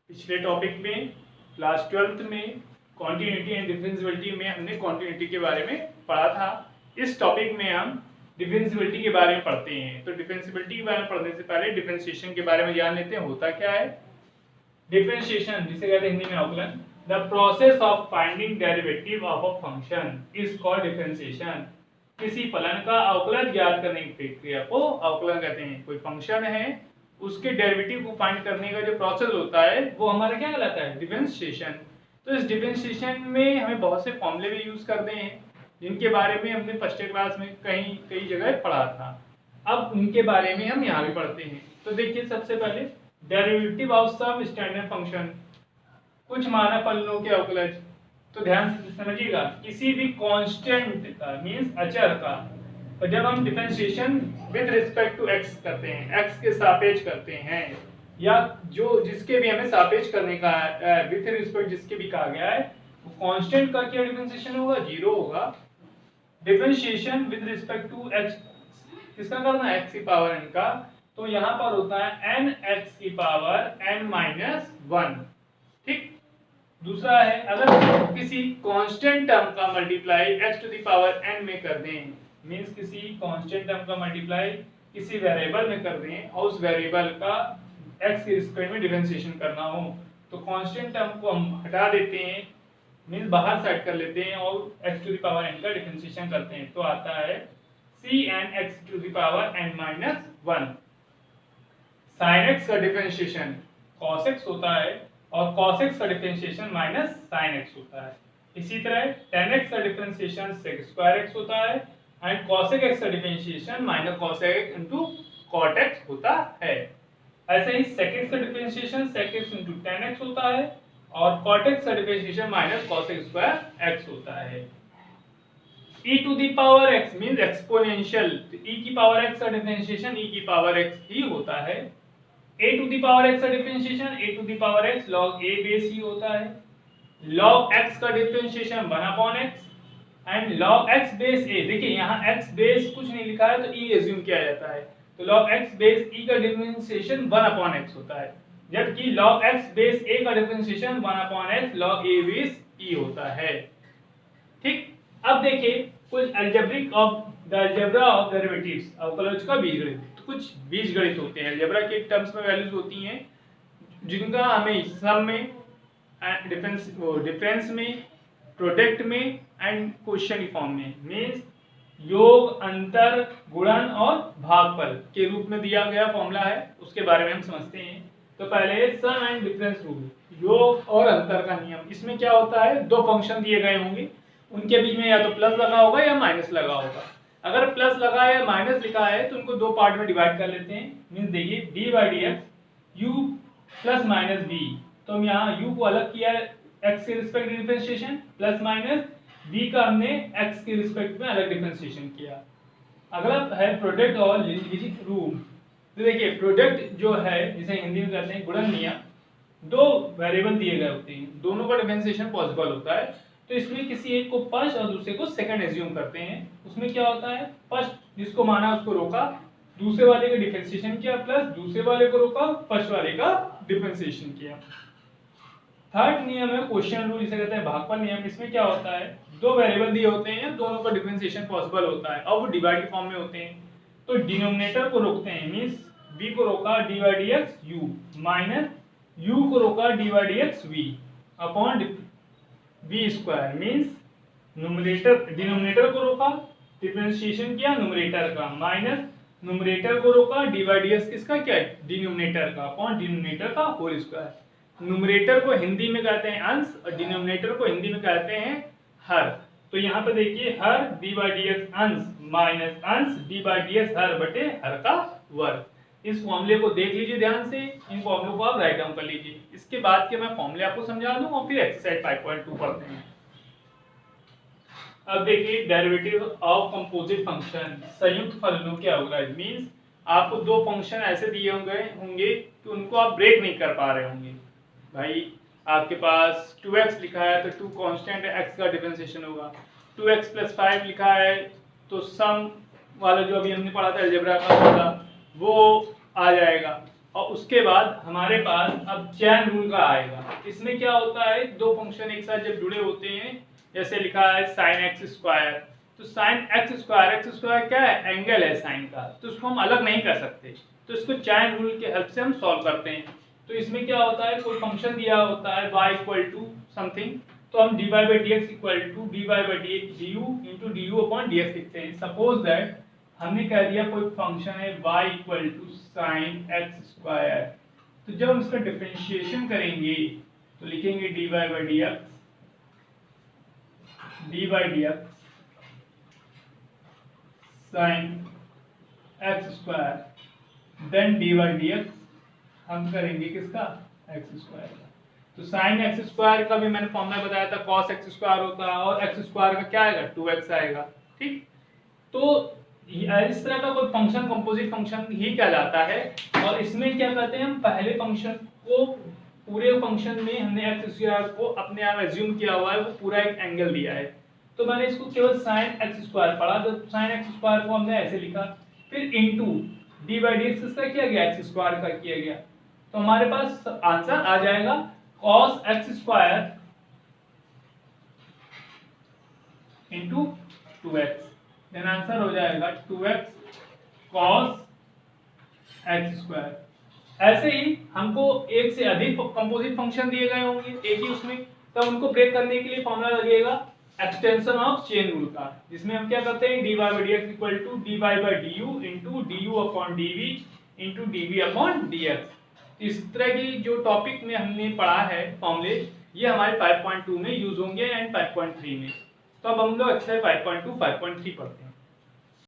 पिछले टॉपिक में class 12th में कॉन्टिन्यूटी एंड डिफरेंशियबिलिटी में हमने कॉन्टिन्यूटी के बारे में पढ़ा था। इस टॉपिक में हम डिफरेंशियबिलिटी के बारे में पढ़ते हैं। तो डिफरेंशियबिलिटी के बारे में पढ़ने से पहले डिफरेंशिएशन के बारे में जान लेते हैं, होता क्या है। डिफरेंशिएशन जिसे कहते हैं हिंदी में अवकलन, the process of finding derivative of a function is called differentiation. किसी फलन का अवकलन ज्ञात करने की प्रक्रिया को अवकलन कहते हैं। कोई फंक्शन है, उसके डेरिवेटिव को फाइंड करने का जो प्रोसेस होता है वो हमारा क्या कहलाता है, डिफरेंशिएशन। तो इस डिफरेंशिएशन में हमें बहुत से फॉर्मूले भी यूज करते हैं, जिनके बारे में हमने फर्स्ट क्लास में कई जगह पढ़ा था। अब उनके बारे में हम यहाँ भी पढ़ते हैं। तो देखिए, सबसे पहले derivative of some standard function, कुछ मानक फलनों के अवकलज। तो ध्यान से समझिएगा, किसी भी कांस्टेंट का मींस अचर का, और जब हम differentiation with respect to x करते हैं, एक्स के सापेक्ष करते हैं, या जो जिसके भी हमें सापेक्ष करने का विद रिस्पेक्ट जिसके भी कहा गया है, वो कांस्टेंट का क्या डिफरेंशिएशन होगा, जीरो होगा। Differentiation with respect to x किसका करना है, एक्स की पावर n का। तो यहाँ पर होता है n x की पावर n-1। ठीक। दूसरा है, अगर किसी कांस्टेंट टर्म का multiply x to the power n में कर दें, मींस किसी कांस्टेंट टर्म का मल्टीप्लाई किसी वेरिएबल में कर दें और उस वेरिएबल का x के रिस्पेक्ट में डिफरेंशिएशन करना हो, तो कांस्टेंट टर्म को हम हटा देते हैं, मींस बाहर साइड कर लेते हैं और x to the power n का डिफरेंशिएशन करते हैं, तो आता है cn x to the power n-1। sin x का डिफरेंशिएशन cos x होता है और cos x का डिफरेंशिएशन माइनस sin x होता है। इसी तरह tan x का डिफरेंशिएशन sec स्क्वायर x होता है एंड cos x का differentiation minus cos x into cot x होता है। ऐसे ही sec x का differentiation sec x into tan x होता है और cot x का differentiation minus cos x square x होता है। e to the power x means exponential, तो e की पावर x का डिफरेंशिएशन e की पावर x ही होता है। a to the power x का differentiation a to the power x log a base ही होता है। log x का differentiation 1/x and log x base a, देखिए यहाँ x बेस कुछ नहीं लिखा है तो e एज्यूम किया जाता है, तो log x बेस e का डिफरेंशिएशन 1/x होता है, जबकि log x बेस a का differentiation 1/x log a base e होता है। ठीक। अब देखिए कुछ algebraic of the algebra of derivatives, अवकलज का बीजगणित। तो कुछ बीजगणित होते हैं, अलजेब्रा के टर्म्स में वैल्यूज होती हैं जिनका हमें सम में, डिफरेंस में, प्रोडक्ट में एंड क्वेश्चन फॉर्म में, मींस योग, अंतर, गुणन और भागफल के रूप में दिया गया फॉर्मूला है, उसके बारे में हम समझते हैं। तो पहले सम एंड डिफरेंस रूल, योग और अंतर का नियम। इसमें क्या होता है, दो फंक्शन दिए गए होंगे, उनके बीच में या तो प्लस लगा होगा या माइनस लगा होगा। अगर प्लस लगा है या माइनस लिखा है तो उनको दो पार्ट में डिवाइड कर लेते हैं, मींस देखिए d/dx u plus minus b, तो हम यहाँ u को अलग किया है x के रिस्पेक्ट में डिफरेंशिएशन, प्लस माइनस b का हमने x के रिस्पेक्ट में अलग डिफरेंशिएशन किया। अगला है प्रोडक्ट और लिनियरिटी रूल। तो देखिए प्रोडक्ट जो है, जिसे हिंदी में कहते हैं गुणन नियम, दो वेरिएबल दिए गए होते हैं, दोनों का डिफरेंशिएशन पॉसिबल होता है, तो इसमें किसी एक को फर्स्ट और दूसरे को सेकंड एज्यूम करते हैं। उसमें क्या होता है, फर्स्ट जिसको माना उसको रोका, दूसरे वाले का डिफरेंशिएशन किया, प्लस दूसरे वाले को रोका, फर्स्ट वाले का डिफरेंशिएशन किया। थर्ड नियम है क्वेश्चन रूल, जिसे कहते हैं भागफल नियम। इसमें क्या होता है, दो वेरिएबल दिए होते हैं, दोनों का डिफरेंशिएशन पॉसिबल होता है और वो डिवाइड के फॉर्म में होते हैं, तो डिनोमिनेटर को रोकते हैं, मींस b को रोका d/dx u माइनस u को रोका d/dx v upon v square, means denominator को रोका, डिफरेंशिएशन किया न्यूमरेटर का, माइनस न्यूमरेटर को रोका, d/dx किसका क्या है, डिनोमिनेटर का, अपॉन डिनोमिनेटर का होल स्क्वायर। न्यूमरेटर को हिंदी में कहते हैं अंश और डिनोमिनेटर को हिंदी में कहते हैं हर। तो यहाँ पे देखिए हर d/dx अंश माइनस अंश d/dx हर बटे हर का वर्ग। इस फॉर्मूले को देख लीजिए ध्यान से, इन फॉर्मूलों को आप राइट डाउन कर लीजिए। इसके बाद के मैं फॉर्मूले आपको समझा दूं और फिर एक्सरसाइज 5.2 पढ़ते हैं। अब देखिए डेरिवेटिव ऑफ कंपोजिट फंक्शन, संयुक्त फलनों के अवकलज, मींस आपको दो फंक्शन ऐसे दिए होंगे कि उनको आप ब्रेक नहीं कर पा रहे होंगे। भाई आपके पास 2x लिखा है तो 2 कांस्टेंट है, x का डिफरेंशिएशन होगा। 2x + 5 लिखा है तो सम वाला जो अभी हमने पढ़ा था अलजेब्रा का वो आ जाएगा, और उसके बाद हमारे पास अब चैन रूल का आएगा। इसमें क्या होता है, दो फंक्शन एक साथ जब जुड़े होते हैं, जैसे लिखा है साइन एक्स स्क्वायर, तो साइन एक्स स्क्वायर क्या है, एंगल है साइन का, तो उसको हम अलग नहीं कर सकते, तो इसको चैन रूल के हेल्प से हम सॉल्व करते हैं। तो इसमें क्या होता है, कोई फंक्शन दिया होता है y इक्वल टू समथिंग, तो हम dy by d x equal to dy by d u into d u upon d x लिखते हैं। सपोज दैट हमने कह दिया कोई फंक्शन है y equal to sine x square, तो जब हम इसका डिफरेंशिएशन करेंगे तो लिखेंगे dy by d x sine x square then dy by d x हम करेंगे किसका, एक्स स्क्वायर का। तो साइन एक्स स्क्वायर का भी मैंने फॉर्मूला बताया था, कॉस एक्स स्क्वायर होता है, और एक्स स्क्वायर का क्या आएगा, 2x आएगा। ठीक, तो इस तरह का कोई फंक्शन कंपोजिट फंक्शन ही कहलाता है। और इसमें क्या कहते हैं, हम पहले फंक्शन को, पूरे फंक्शन में हमने एक्स स्क्वायर को अपने आप एज्यूम किया हुआ है, वो पूरा एक एंगल दिया है, तो मैंने इसको केवल साइन एक्स स्क्वायर पढ़ा, तो साइन एक्स स्क्वायर को हमने ऐसे लिखा, फिर into D by d x इसका किया गया, एक्स स्क्वायर का किया गया, तो हमारे पास आंसर आ जाएगा cos x square into 2x, then answer हो जाएगा 2x cos एक्स स्क्वायर। ऐसे ही हमको एक से अधिक कंपोजिट फंक्शन दिए गए होंगे एक ही उसमें, तब उनको ब्रेक करने के लिए फॉर्मूला लगेगा एक्सटेंशन ऑफ चेन रूल का, जिसमें हम क्या करते हैं, dy by d x equal to dy by d u into d u upon dv into dv upon dx। इस तरह की जो टॉपिक में हमने पढ़ा है फॉर्मूले, ये हमारे 5.2 में यूज होंगे एंड 5.3 में। तो अब हम लोग एक्सरसाइज 5.2 5.3 पढ़ते हैं।